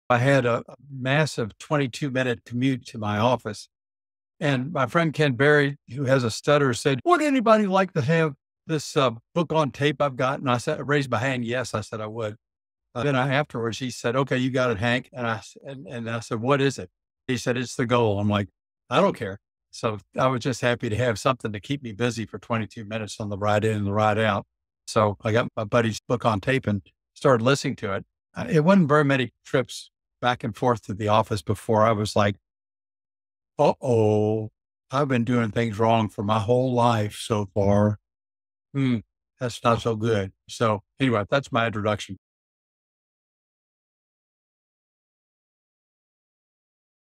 I had a massive 22-minute commute to my office. And my friend Ken Berry, who has a stutter, said, would anybody like to have this book on tape I've got? And I raised my hand. Yes, I said I would. Then afterwards, he said, okay, you got it, Hank. And I said, what is it? He said, it's the goal. I'm like, I don't care. So I was just happy to have something to keep me busy for 22 minutes on the ride in and the ride out. So I got my buddy's book on tape and started listening to it. It wasn't very many trips back and forth to the office before I was like, uh-oh, I've been doing things wrong for my whole life so far. That's not so good. So anyway, that's my introduction.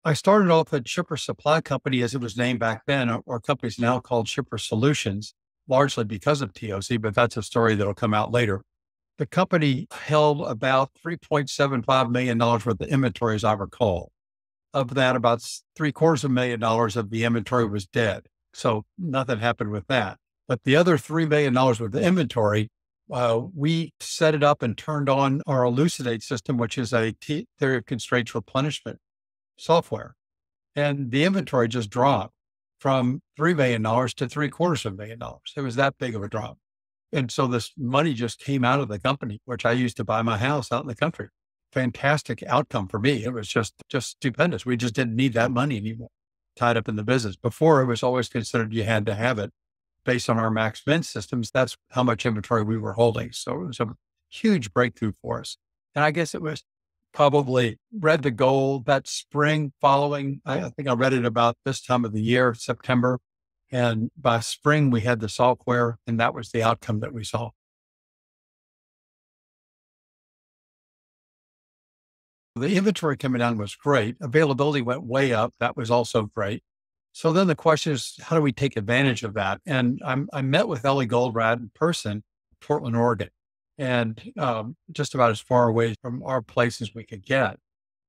I started off at Shipper Supply Company as it was named back then. Our company's now called Shipper Solutions, largely because of TOC, but that's a story that'll come out later. The company held about $3.75 million worth of inventory, as I recall. Of that, about $750,000 of the inventory was dead. So nothing happened with that. But the other $3 million worth of inventory, we set it up and turned on our Elucidate system, which is a theory of constraints replenishment software. And the inventory just dropped from $3 million to $750,000. It was that big of a drop. And so this money just came out of the company, which I used to buy my house out in the country. Fantastic outcome for me. It was just stupendous. We just didn't need that money anymore tied up in the business. Before, it was always considered you had to have it based on our max bin systems. That's how much inventory we were holding. So it was a huge breakthrough for us. And I guess it was probably read the goal that spring following. I think I read it about this time of the year, September. And by spring, we had the software, and that was the outcome that we saw. The inventory coming down was great. Availability went way up. That was also great. So then the question is, how do we take advantage of that? And I met with Ellie Goldratt in person, Portland, Oregon, and just about as far away from our place as we could get.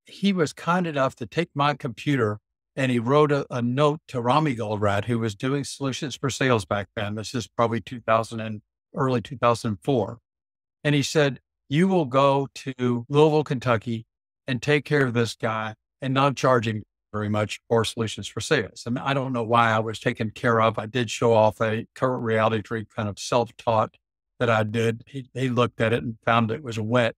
He was kind enough to take my computer and he wrote a note to Rami Goldratt, who was doing solutions for sales back then. This is probably 2000 and early 2004. And he said, you will go to Louisville, Kentucky and take care of this guy and not charge him very much for solutions for sales. I mean, I don't know why I was taken care of. I did show off a current reality tree kind of self-taught that I did. He looked at it and found it was wet.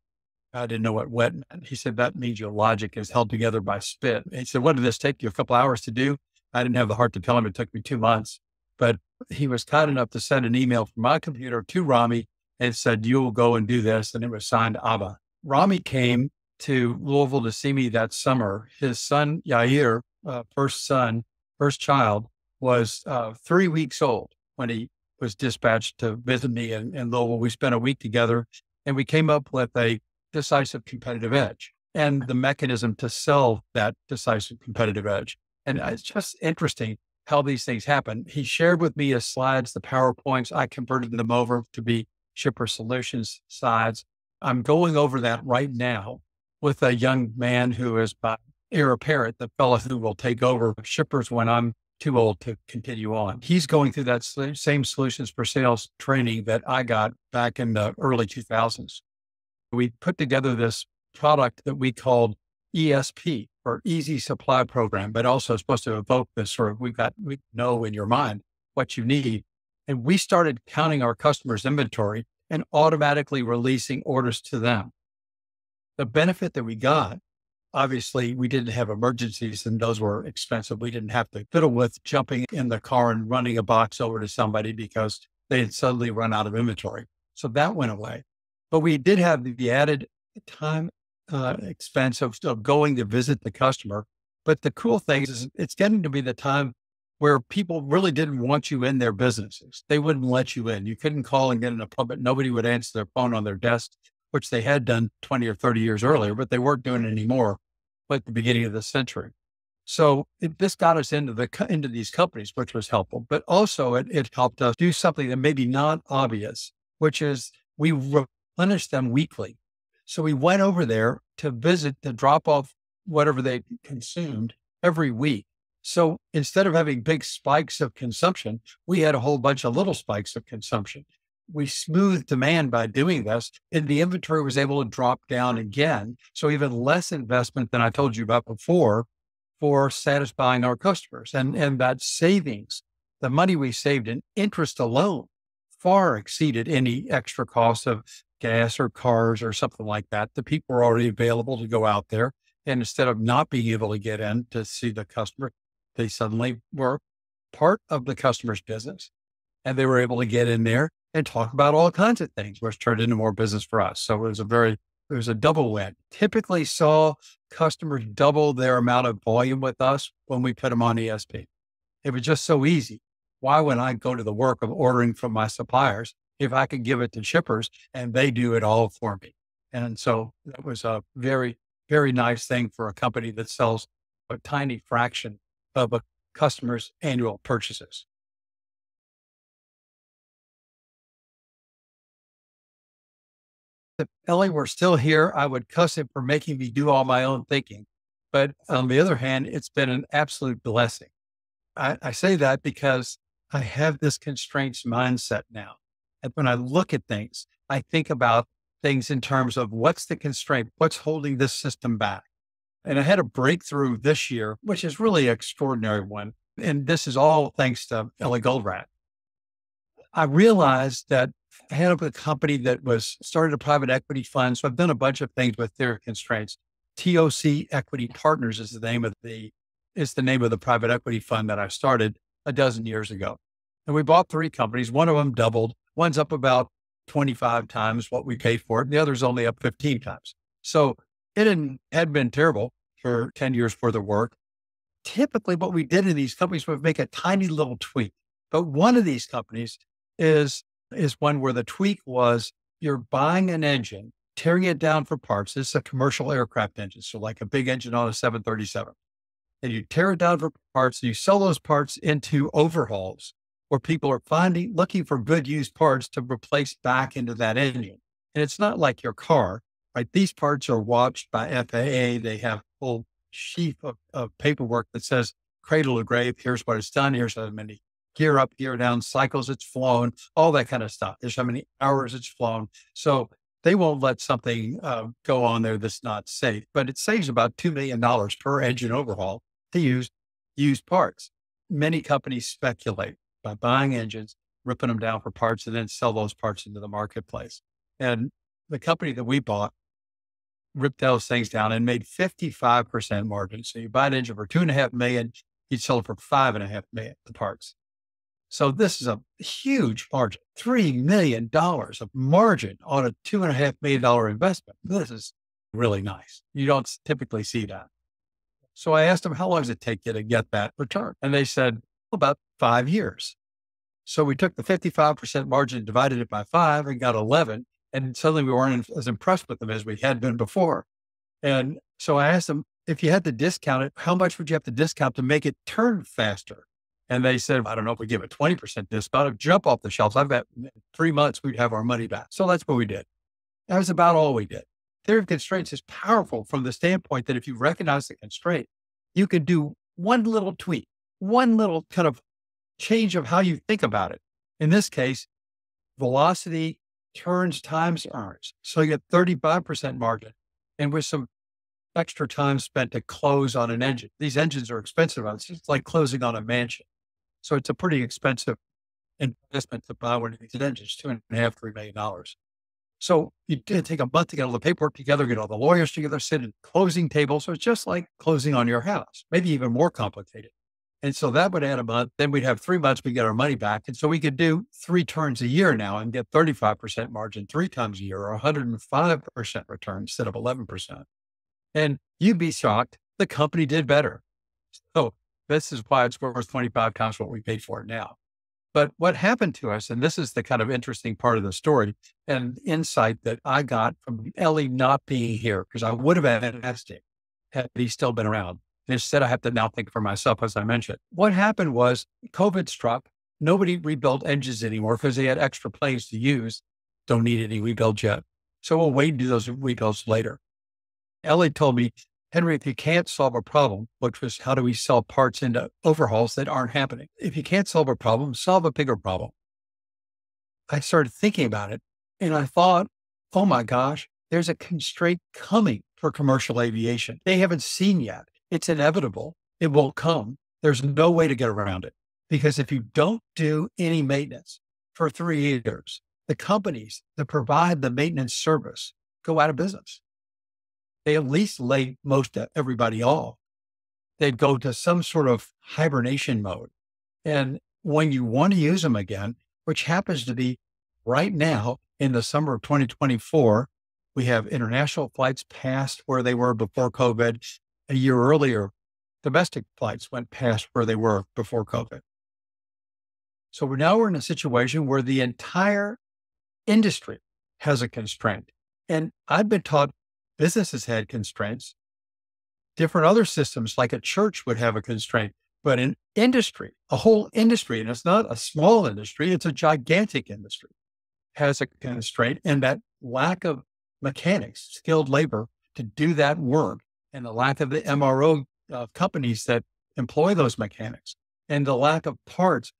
I didn't know what wet meant. He said, that means your logic is held together by spit. He said, what did this take you a couple hours to do? I didn't have the heart to tell him it took me 2 months, but he was kind enough to send an email from my computer to Rami and said, you will go and do this. And it was signed Abba. Rami came to Louisville to see me that summer. His son, Yair, first child, was 3 weeks old when he was dispatched to visit me in Louisville. We spent a week together and we came up with a decisive competitive edge and the mechanism to sell that decisive competitive edge. And it's just interesting how these things happen. He shared with me his slides, the PowerPoints. I converted them over to be Shipper Solutions slides. I'm going over that right now with a young man who is my heir apparent, the fellow who will take over Shippers when I'm too old to continue on. He's going through that same solutions for sales training that I got back in the early 2000s. We put together this product that we called ESP, or Easy Supply Program, but also supposed to evoke this sort of, we know in your mind what you need. And we started counting our customers' inventory and automatically releasing orders to them. The benefit that we got, obviously, we didn't have emergencies and those were expensive. We didn't have to fiddle with jumping in the car and running a box over to somebody because they had suddenly run out of inventory. So that went away. But we did have the added time expense of going to visit the customer. But the cool thing is it's getting to be the time where people really didn't want you in their businesses. They wouldn't let you in. You couldn't call and get an appointment. Nobody would answer their phone on their desk, which they had done 20 or 30 years earlier, but they weren't doing it anymore at the beginning of the century. So this got us into these companies, which was helpful, but also it helped us do something that may be not obvious, which is we replenish them weekly. So we went over there to visit, to drop off whatever they consumed every week. So instead of having big spikes of consumption, we had a whole bunch of little spikes of consumption. we smoothed demand by doing this, and the inventory was able to drop down again. So even less investment than I told you about before for satisfying our customers. And that savings, the money we saved in interest alone far exceeded any extra cost of gas or cars or something like that. The people were already available to go out there. And instead of not being able to get in to see the customer, they suddenly were part of the customer's business. And they were able to get in there and talk about all kinds of things, which turned into more business for us. So it was a double win. Typically saw customers double their amount of volume with us when we put them on ESP. It was just so easy. Why would I go to the work of ordering from my suppliers if I could give it to shippers and they do it all for me? And so that was a very, very nice thing for a company that sells a tiny fraction of a customer's annual purchases. If Ellie were still here, I would cuss him for making me do all my own thinking. But on the other hand, it's been an absolute blessing. I say that because I have this constraints mindset now. And when I look at things, I think about things in terms of what's the constraint, what's holding this system back. And I had a breakthrough this year, which is really an extraordinary one. And this is all thanks to Ellie Goldratt. I realized that I had a company that was started a private equity fund. So I've done a bunch of things with their constraints. TOC Equity Partners is the name of the private equity fund that I started a dozen years ago. And we bought three companies. One of them doubled. One's up about 25 times what we paid for it. And the other's only up 15 times. So had been terrible for 10 years worth of work. Typically what we did in these companies would make a tiny little tweak. But one of these companies is one where the tweak was you're buying an engine, tearing it down for parts. This is a commercial aircraft engine. So like a big engine on a 737. And you tear it down for parts and you sell those parts into overhauls where people are looking for good used parts to replace back into that engine. And it's not like your car, right? These parts are watched by FAA. They have a whole sheaf of paperwork that says cradle to grave. Here's what it's done. Here's how many gear up, gear down, cycles it's flown, all that kind of stuff. There's how many hours it's flown. So they won't let something go on there that's not safe, but it saves about $2 million per engine overhaul to use used parts. Many companies speculate by buying engines, ripping them down for parts, and then sell those parts into the marketplace. And the company that we bought ripped those things down and made 55% margin. So you buy an engine for $2.5 million, you'd sell it for $5.5 million, the parts. So this is a huge margin, $3 million of margin on a $2.5 million investment. This is really nice. You don't typically see that. So I asked them, how long does it take you to get that return? And they said, about 5 years. So we took the 55% margin, divided it by 5 and got 11. And suddenly we weren't as impressed with them as we had been before. And so I asked them, if you had to discount it, how much would you have to discount to make it turn faster? And they said, I don't know if we give a 20% discount, it'd jump off the shelves. I bet in 3 months we'd have our money back. So that's what we did. That was about all we did. Theory of constraints is powerful from the standpoint that if you recognize the constraint, you can do one little tweak, one little kind of change of how you think about it. In this case, velocity turns times earns. So you get 35% margin. And with some extra time spent to close on an engine, these engines are expensive. It's like closing on a mansion. So it's a pretty expensive investment to buy one of these engines, $2.5, $3 million. So you did take a month to get all the paperwork together, get all the lawyers together, sit at closing table. So it's just like closing on your house, maybe even more complicated. And so that would add a month. Then we'd have 3 months, we get our money back. And so we could do 3 turns a year now and get 35% margin 3 times a year, or 105% return instead of 11%. And you'd be shocked. The company did better. So this is why it's worth 25 times what we paid for it now. But what happened to us, and this is the kind of interesting part of the story and insight that I got from Ellie not being here, because I would have asked him had he still been around. And instead, I have to now think for myself, as I mentioned. What happened was COVID struck. Nobody rebuilt engines anymore because they had extra planes to use. Don't need any rebuild yet. So we'll wait and do those rebuilds later. Ellie told me, Henry, if you can't solve a problem, which was how do we sell parts into overhauls that aren't happening? If you can't solve a problem, solve a bigger problem. I started thinking about it and I thought, oh my gosh, there's a constraint coming for commercial aviation. They haven't seen yet. It's inevitable. It will come. There's no way to get around it because if you don't do any maintenance for 3 years, the companies that provide the maintenance service go out of business. They at least lay everybody off. They'd go to some sort of hibernation mode. And when you want to use them again, which happens to be right now in the summer of 2024, we have international flights past where they were before COVID. A year earlier, domestic flights went past where they were before COVID. So we're in a situation where the entire industry has a constraint. And I've been taught businesses had constraints. Different other systems, like a church, would have a constraint. But in industry, a whole industry, and it's not a small industry, it's a gigantic industry, has a constraint. And that lack of mechanics, skilled labor to do that work, and the lack of the MRO companies that employ those mechanics, and the lack of parts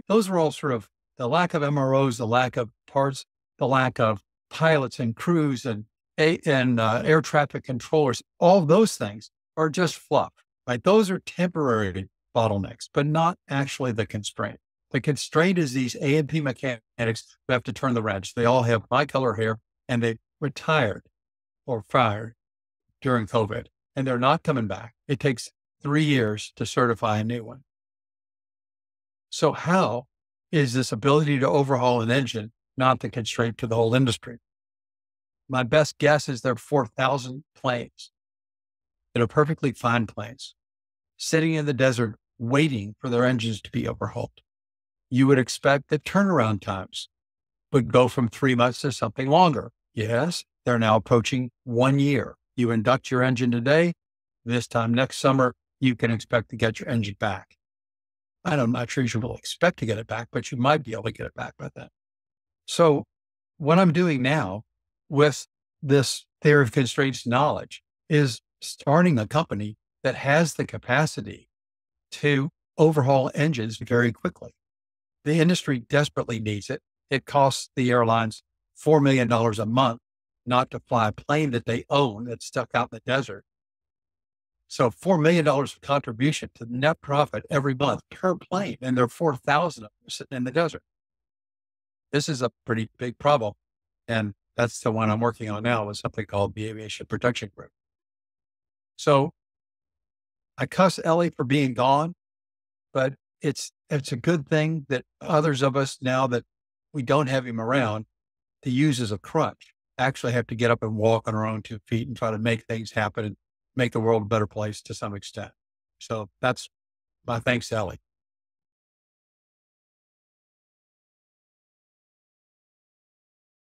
those are all sort of the lack of MROs, the lack of parts, the lack of pilots and crews and air traffic controllers. All those things are just fluff, right? Those are temporary bottlenecks, but not actually the constraint. The constraint is these A&P mechanics who have to turn the wrench. They all have my color hair and they retired or fired during COVID and they're not coming back. It takes 3 years to certify a new one. So how is this ability to overhaul an engine not the constraint to the whole industry? My best guess is there are 4,000 planes that are perfectly fine planes sitting in the desert waiting for their engines to be overhauled. You would expect that turnaround times would go from 3 months to something longer. Yes, they're now approaching 1 year. You induct your engine today, this time next summer, you can expect to get your engine back. I'm not sure you will expect to get it back, but you might be able to get it back by then. So what I'm doing now with this theory of constraints knowledge is starting a company that has the capacity to overhaul engines very quickly. The industry desperately needs it. It costs the airlines $4 million a month not to fly a plane that they own that's stuck out in the desert. So $4 million of contribution to net profit every month per plane. And there are 4,000 of them sitting in the desert. This is a pretty big problem. And that's the one I'm working on now with something called the Aviation Protection Group. So I cuss Ellie for being gone, but it's a good thing that others of us, now that we don't have him around to use as a crutch, actually have to get up and walk on our own 2 feet and try to make things happen and make the world a better place to some extent. So that's my thanks to Ellie.